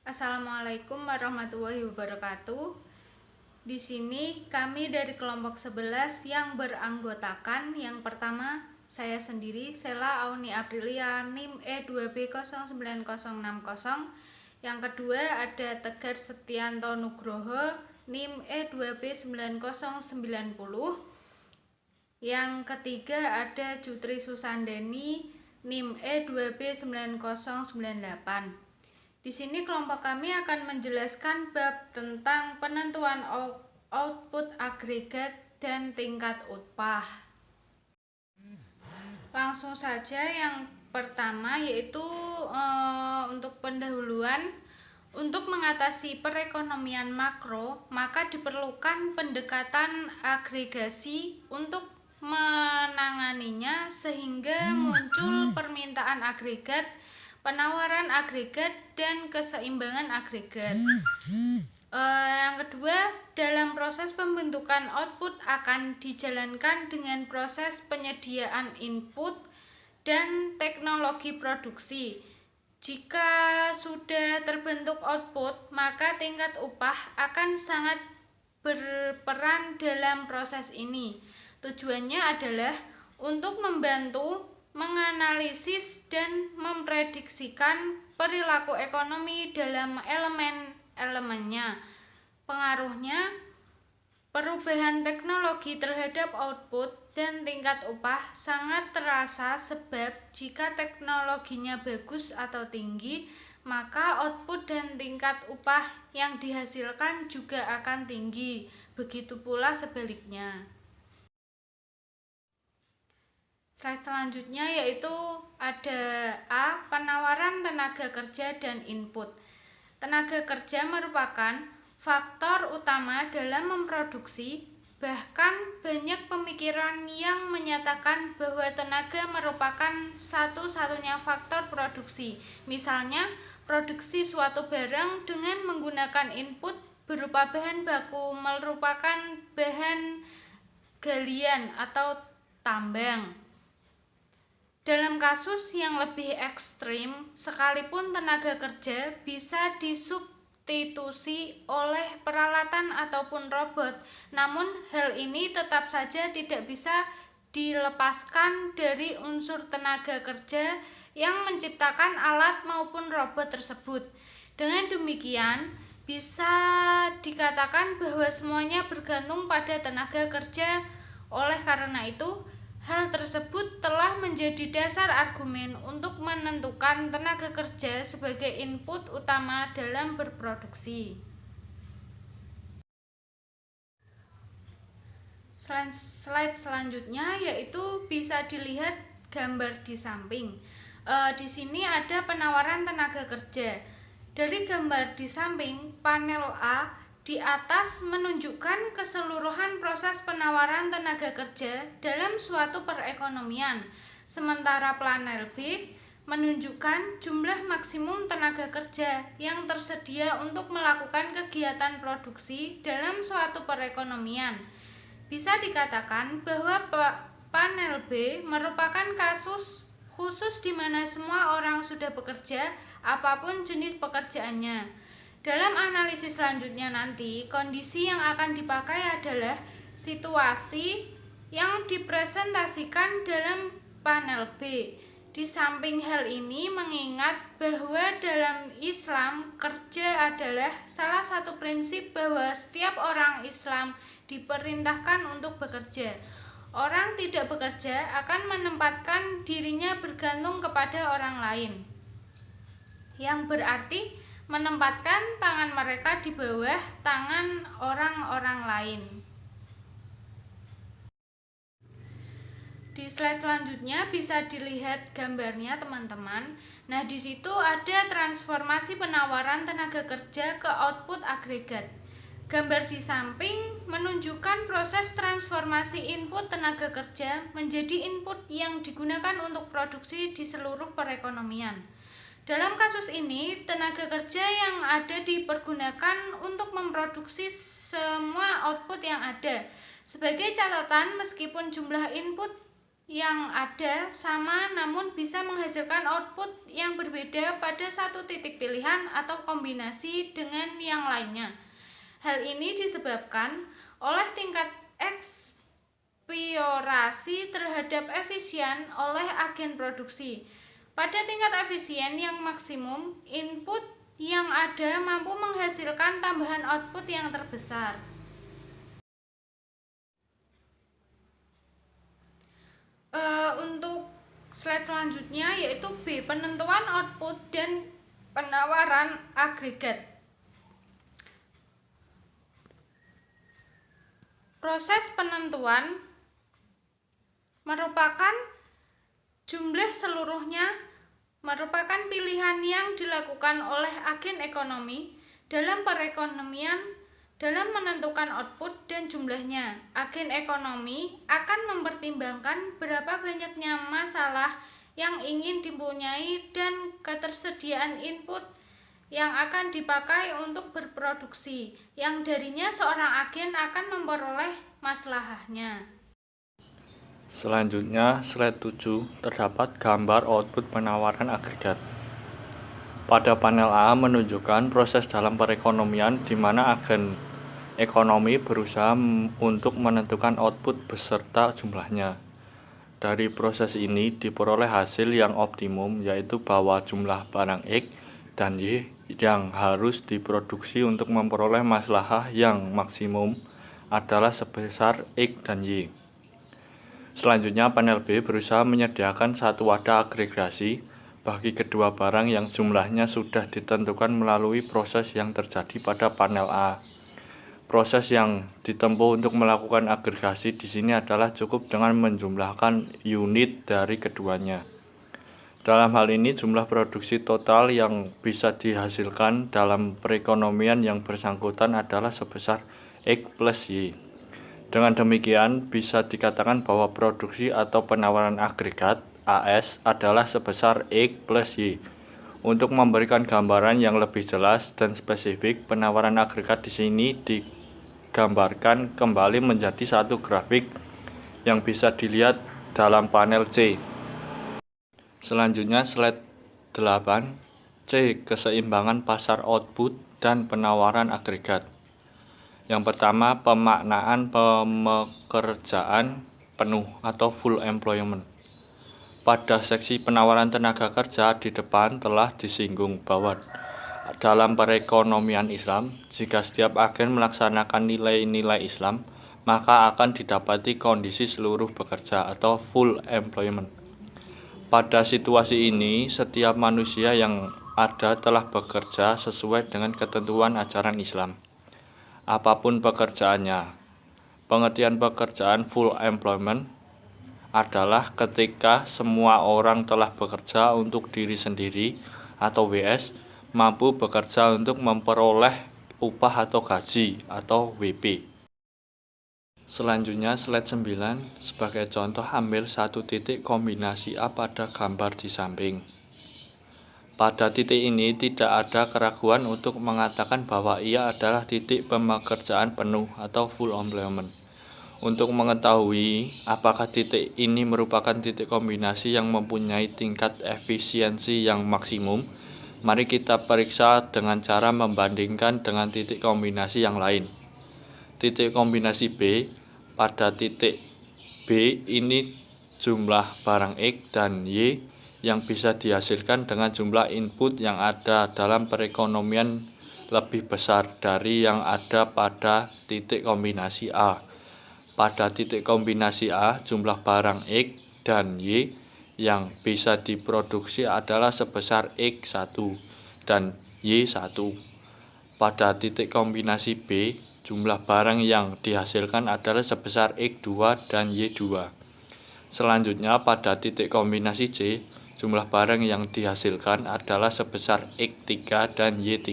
Assalamualaikum warahmatullahi wabarakatuh. Di sini kami dari kelompok 11 yang beranggotakan yang pertama saya sendiri Sela Auni Aprilia NIM E2B09060. Yang kedua ada Tegar Setianto Nugroho NIM E2B9090. Yang ketiga ada Jutri Susandeni NIM E2B9098. Di sini kelompok kami akan menjelaskan bab tentang penentuan output agregat dan tingkat upah. Langsung saja yang pertama yaitu untuk pendahuluan. Untuk mengatasi perekonomian makro, maka diperlukan pendekatan agregasi untuk menanganinya sehingga muncul permintaan agregat, penawaran agregat, dan keseimbangan agregat. Yang kedua, dalam proses pembentukan output akan dijalankan dengan proses penyediaan input dan teknologi produksi. Jika sudah terbentuk output, maka tingkat upah akan sangat berperan dalam proses ini. Tujuannya adalah untuk membantu menganalisis dan memprediksikan perilaku ekonomi dalam elemen-elemennya. Pengaruhnya, perubahan teknologi terhadap output dan tingkat upah sangat terasa sebab jika teknologinya bagus atau tinggi, maka output dan tingkat upah yang dihasilkan juga akan tinggi. Begitu pula sebaliknya. Slide selanjutnya yaitu ada A. Penawaran tenaga kerja dan input. Tenaga kerja merupakan faktor utama dalam memproduksi, bahkan banyak pemikiran yang menyatakan bahwa tenaga merupakan satu-satunya faktor produksi. Misalnya, produksi suatu barang dengan menggunakan input berupa bahan baku merupakan bahan galian atau tambang. Dalam kasus yang lebih ekstrim, sekalipun tenaga kerja bisa disubstitusi oleh peralatan ataupun robot, namun hal ini tetap saja tidak bisa dilepaskan dari unsur tenaga kerja yang menciptakan alat maupun robot tersebut. Dengan demikian, bisa dikatakan bahwa semuanya bergantung pada tenaga kerja. Oleh karena itu, hal tersebut telah menjadi dasar argumen untuk menentukan tenaga kerja sebagai input utama dalam berproduksi. Slide selanjutnya yaitu bisa dilihat gambar di samping. Di sini ada penawaran tenaga kerja. Dari gambar di samping, panel A di atas menunjukkan keseluruhan proses penawaran tenaga kerja dalam suatu perekonomian, sementara panel B menunjukkan jumlah maksimum tenaga kerja yang tersedia untuk melakukan kegiatan produksi dalam suatu perekonomian. Bisa dikatakan bahwa panel B merupakan kasus khusus di mana semua orang sudah bekerja, apapun jenis pekerjaannya. Dalam analisis selanjutnya nanti, kondisi yang akan dipakai adalah situasi yang dipresentasikan dalam panel B. Di samping hal ini mengingat bahwa dalam Islam, kerja adalah salah satu prinsip bahwa setiap orang Islam diperintahkan untuk bekerja. Orang tidak bekerja akan menempatkan dirinya bergantung kepada orang lain, yang berarti menempatkan tangan mereka di bawah tangan orang-orang lain. Di slide selanjutnya bisa dilihat gambarnya teman-teman. Nah, di situ ada transformasi penawaran tenaga kerja ke output agregat. Gambar di samping menunjukkan proses transformasi input tenaga kerja menjadi input yang digunakan untuk produksi di seluruh perekonomian. Dalam kasus ini, tenaga kerja yang ada dipergunakan untuk memproduksi semua output yang ada. Sebagai catatan, meskipun jumlah input yang ada sama namun bisa menghasilkan output yang berbeda pada satu titik pilihan atau kombinasi dengan yang lainnya. Hal ini disebabkan oleh tingkat eksplorasi terhadap efisien oleh agen produksi. Pada tingkat efisien yang maksimum, input yang ada mampu menghasilkan tambahan output yang terbesar. Untuk slide selanjutnya yaitu B, penentuan output dan penawaran agregat. Proses penentuan merupakan jumlah seluruhnya merupakan pilihan yang dilakukan oleh agen ekonomi dalam perekonomian dalam menentukan output dan jumlahnya. Agen ekonomi akan mempertimbangkan berapa banyaknya masalah yang ingin dipunyai dan ketersediaan input yang akan dipakai untuk berproduksi, yang darinya seorang agen akan memperoleh masalahnya. Selanjutnya, slide 7 terdapat gambar output penawaran agregat. Pada panel A menunjukkan proses dalam perekonomian di mana agen ekonomi berusaha untuk menentukan output beserta jumlahnya. Dari proses ini diperoleh hasil yang optimum, yaitu bahwa jumlah barang X dan Y yang harus diproduksi untuk memperoleh masalah yang maksimum adalah sebesar X dan Y. Selanjutnya, panel B berusaha menyediakan satu wadah agregasi bagi kedua barang yang jumlahnya sudah ditentukan melalui proses yang terjadi pada panel A. Proses yang ditempuh untuk melakukan agregasi di sini adalah cukup dengan menjumlahkan unit dari keduanya. Dalam hal ini, jumlah produksi total yang bisa dihasilkan dalam perekonomian yang bersangkutan adalah sebesar X plus Y. Dengan demikian, bisa dikatakan bahwa produksi atau penawaran agregat AS adalah sebesar X plus Y. Untuk memberikan gambaran yang lebih jelas dan spesifik, penawaran agregat di sini digambarkan kembali menjadi satu grafik yang bisa dilihat dalam panel C. Selanjutnya slide 8, C. Keseimbangan pasar output dan penawaran agregat. Yang pertama, pemaknaan pekerjaan penuh atau full employment. Pada seksi penawaran tenaga kerja di depan telah disinggung bahwa dalam perekonomian Islam, jika setiap agen melaksanakan nilai-nilai Islam, maka akan didapati kondisi seluruh bekerja atau full employment. Pada situasi ini, setiap manusia yang ada telah bekerja sesuai dengan ketentuan ajaran Islam. Apapun pekerjaannya. Pengertian pekerjaan full employment adalah ketika semua orang telah bekerja untuk diri sendiri atau WS, mampu bekerja untuk memperoleh upah atau gaji atau WP. Selanjutnya slide 9, sebagai contoh ambil satu titik kombinasi A pada gambar di samping. Pada titik ini tidak ada keraguan untuk mengatakan bahwa ia adalah titik pekerjaan penuh atau full employment. Untuk mengetahui apakah titik ini merupakan titik kombinasi yang mempunyai tingkat efisiensi yang maksimum, mari kita periksa dengan cara membandingkan dengan titik kombinasi yang lain. Titik kombinasi B, pada titik B ini jumlah barang X dan Y yang bisa dihasilkan dengan jumlah input yang ada dalam perekonomian lebih besar dari yang ada pada titik kombinasi A. Pada titik kombinasi A, jumlah barang X dan Y yang bisa diproduksi adalah sebesar X1 dan Y1. Pada titik kombinasi B, jumlah barang yang dihasilkan adalah sebesar X2 dan Y2. Selanjutnya, pada titik kombinasi C, jumlah barang yang dihasilkan adalah sebesar X3 dan Y3.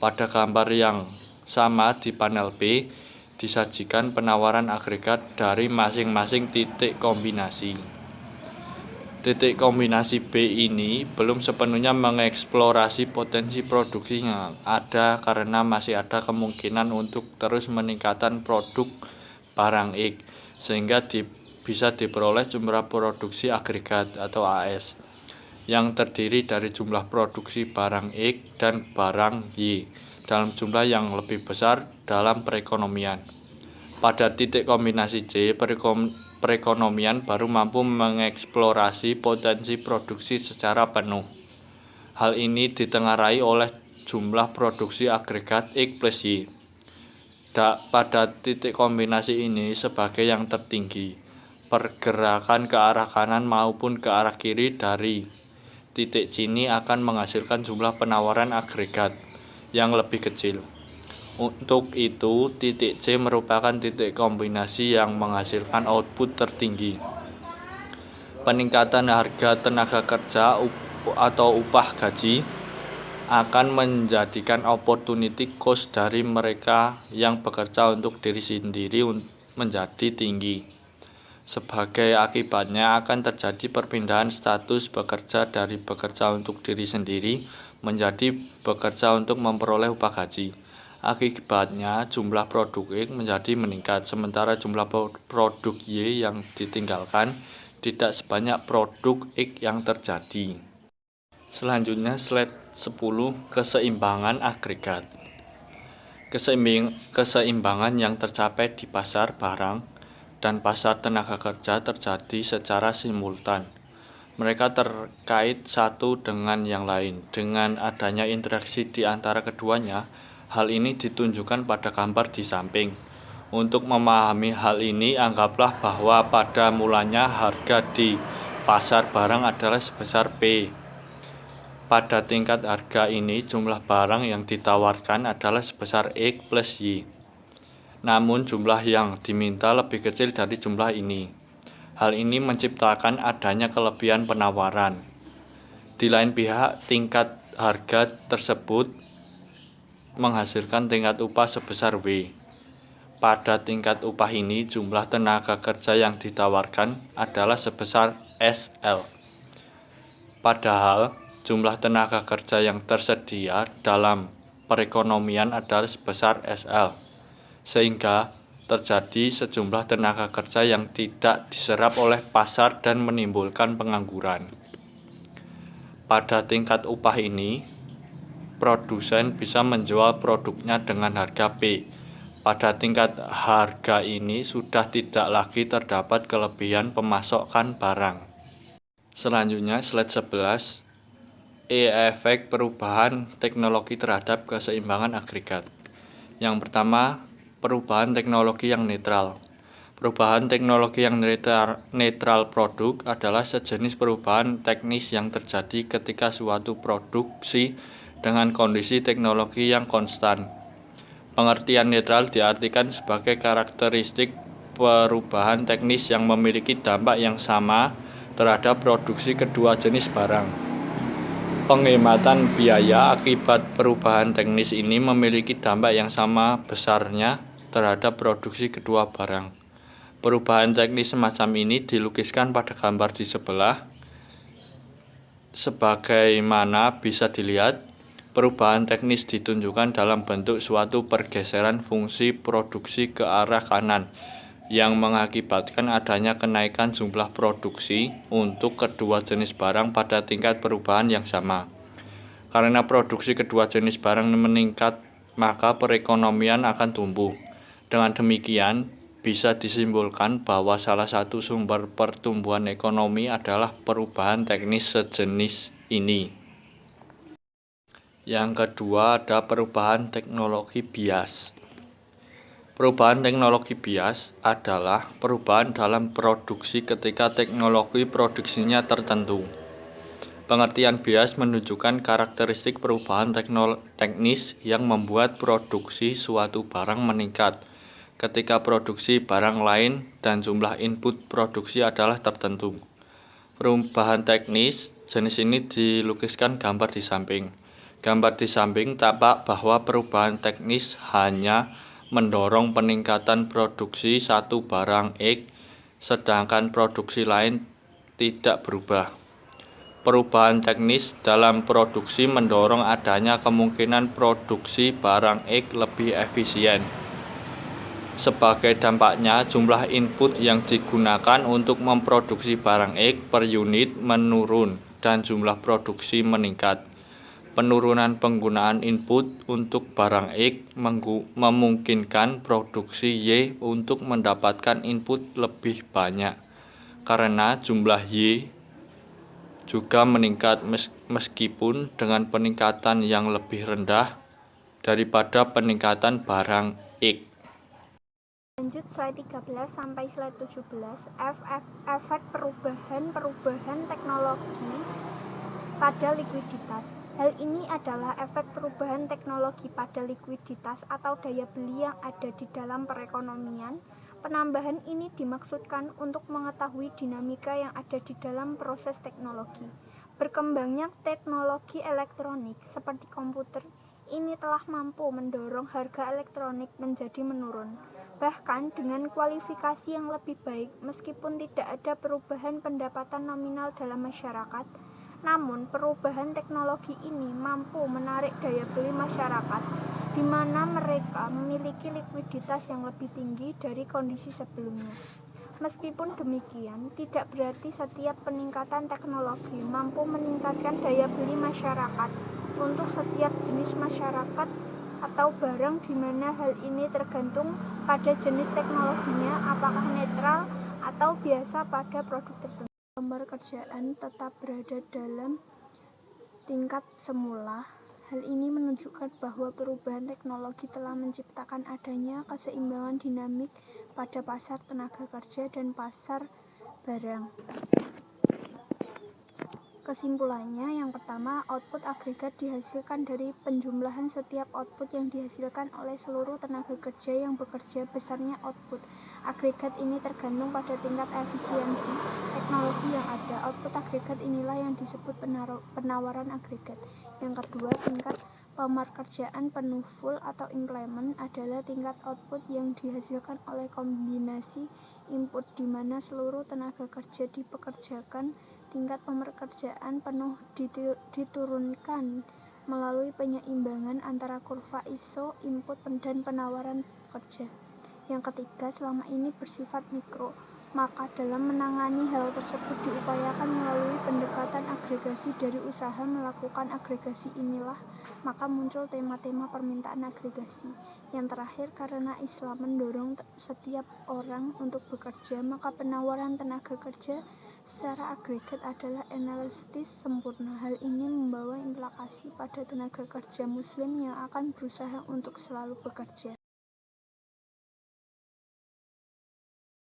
Pada gambar yang sama di panel B, disajikan penawaran agregat dari masing-masing titik kombinasi. Titik kombinasi B ini belum sepenuhnya mengeksplorasi potensi produksi yang ada karena masih ada kemungkinan untuk terus meningkatkan produk barang X, sehingga bisa diperoleh jumlah produksi agregat atau AS yang terdiri dari jumlah produksi barang X dan barang Y dalam jumlah yang lebih besar dalam perekonomian. Pada titik kombinasi C, perekonomian baru mampu mengeksplorasi potensi produksi secara penuh. Hal ini ditengarai oleh jumlah produksi agregat X plus Y. Pada titik kombinasi ini sebagai yang tertinggi, pergerakan ke arah kanan maupun ke arah kiri dari titik C ini akan menghasilkan jumlah penawaran agregat yang lebih kecil. Untuk itu, titik C merupakan titik kombinasi yang menghasilkan output tertinggi. Peningkatan harga tenaga kerja atau upah gaji akan menjadikan opportunity cost dari mereka yang bekerja untuk diri sendiri menjadi tinggi. Sebagai akibatnya akan terjadi perpindahan status bekerja dari bekerja untuk diri sendiri menjadi bekerja untuk memperoleh upah gaji. Akibatnya jumlah produk X menjadi meningkat, sementara jumlah produk Y yang ditinggalkan tidak sebanyak produk X yang terjadi. Selanjutnya slide 10, keseimbangan agregat. Keseimbangan yang tercapai di pasar barang dan pasar tenaga kerja terjadi secara simultan. Mereka terkait satu dengan yang lain. Dengan adanya interaksi di antara keduanya, hal ini ditunjukkan pada gambar di samping. Untuk memahami hal ini, anggaplah bahwa pada mulanya harga di pasar barang adalah sebesar P. Pada tingkat harga ini, jumlah barang yang ditawarkan adalah sebesar X plus Y. Namun jumlah yang diminta lebih kecil dari jumlah ini. Hal ini menciptakan adanya kelebihan penawaran. Di lain pihak, tingkat harga tersebut menghasilkan tingkat upah sebesar W. Pada tingkat upah ini, jumlah tenaga kerja yang ditawarkan adalah sebesar SL. Padahal, jumlah tenaga kerja yang tersedia dalam perekonomian adalah sebesar SL. Sehingga terjadi sejumlah tenaga kerja yang tidak diserap oleh pasar dan menimbulkan pengangguran. Pada tingkat upah ini, produsen bisa menjual produknya dengan harga P. Pada tingkat harga ini sudah tidak lagi terdapat kelebihan pemasokan barang. Selanjutnya slide 11, efek perubahan teknologi terhadap keseimbangan agregat. Yang pertama, perubahan teknologi yang netral. Perubahan teknologi yang netral produk adalah sejenis perubahan teknis yang terjadi ketika suatu produksi dengan kondisi teknologi yang konstan. Pengertian netral diartikan sebagai karakteristik perubahan teknis yang memiliki dampak yang sama terhadap produksi kedua jenis barang. Penghematan biaya akibat perubahan teknis ini memiliki dampak yang sama besarnya terhadap produksi kedua barang. Perubahan teknis semacam ini dilukiskan pada gambar di sebelah. Sebagaimana bisa dilihat, perubahan teknis ditunjukkan dalam bentuk suatu pergeseran fungsi produksi ke arah kanan yang mengakibatkan adanya kenaikan jumlah produksi untuk kedua jenis barang pada tingkat perubahan yang sama. Karena produksi kedua jenis barang meningkat, maka perekonomian akan tumbuh. Dengan demikian, bisa disimpulkan bahwa salah satu sumber pertumbuhan ekonomi adalah perubahan teknis sejenis ini. Yang kedua ada perubahan teknologi bias. Perubahan teknologi bias adalah perubahan dalam produksi ketika teknologi produksinya tertentu. Pengertian bias menunjukkan karakteristik perubahan teknis yang membuat produksi suatu barang meningkat ketika produksi barang lain dan jumlah input produksi adalah tertentu. Perubahan teknis jenis ini dilukiskan gambar di samping. Gambar di samping tampak bahwa perubahan teknis hanya mendorong peningkatan produksi satu barang X, sedangkan produksi lain tidak berubah. Perubahan teknis dalam produksi mendorong adanya kemungkinan produksi barang X lebih efisien. Sebagai dampaknya, jumlah input yang digunakan untuk memproduksi barang X per unit menurun dan jumlah produksi meningkat. Penurunan penggunaan input untuk barang X memungkinkan produksi Y untuk mendapatkan input lebih banyak, karena jumlah Y juga meningkat meskipun dengan peningkatan yang lebih rendah daripada peningkatan barang X. Lanjut slide 13 sampai slide 17, efek perubahan teknologi pada likuiditas. Hal ini adalah efek perubahan teknologi pada likuiditas atau daya beli yang ada di dalam perekonomian. Penambahan ini dimaksudkan untuk mengetahui dinamika yang ada di dalam proses teknologi. Berkembangnya teknologi elektronik seperti komputer ini telah mampu mendorong harga elektronik menjadi menurun, bahkan dengan kualifikasi yang lebih baik. Meskipun tidak ada perubahan pendapatan nominal dalam masyarakat, namun perubahan teknologi ini mampu menarik daya beli masyarakat, di mana mereka memiliki likuiditas yang lebih tinggi dari kondisi sebelumnya. Meskipun demikian, tidak berarti setiap peningkatan teknologi mampu meningkatkan daya beli masyarakat untuk setiap jenis masyarakat atau barang, di mana hal ini tergantung pada jenis teknologinya, apakah netral atau biasa pada produk tertentu. Gambar kerjaan tetap berada dalam tingkat semula. Hal ini menunjukkan bahwa perubahan teknologi telah menciptakan adanya keseimbangan dinamik pada pasar tenaga kerja dan pasar barang. Kesimpulannya, yang pertama, output agregat dihasilkan dari penjumlahan setiap output yang dihasilkan oleh seluruh tenaga kerja yang bekerja. Besarnya output agregat ini tergantung pada tingkat efisiensi teknologi yang ada. Output agregat inilah yang disebut penawaran agregat. Yang kedua, tingkat pekerjaan penuh full atau implement adalah tingkat output yang dihasilkan oleh kombinasi input di mana seluruh tenaga kerja dipekerjakan. Tingkat pekerjaan penuh diturunkan melalui penyeimbangan antara kurva ISO input dan penawaran kerja. Yang ketiga, selama ini bersifat mikro, maka dalam menangani hal tersebut diupayakan melalui pendekatan agregasi. Dari usaha melakukan agregasi inilah maka muncul tema-tema permintaan agregasi. Yang terakhir, karena Islam mendorong setiap orang untuk bekerja, maka penawaran tenaga kerja secara agregat adalah analitis sempurna. Hal ini membawa implikasi pada tenaga kerja muslim yang akan berusaha untuk selalu bekerja.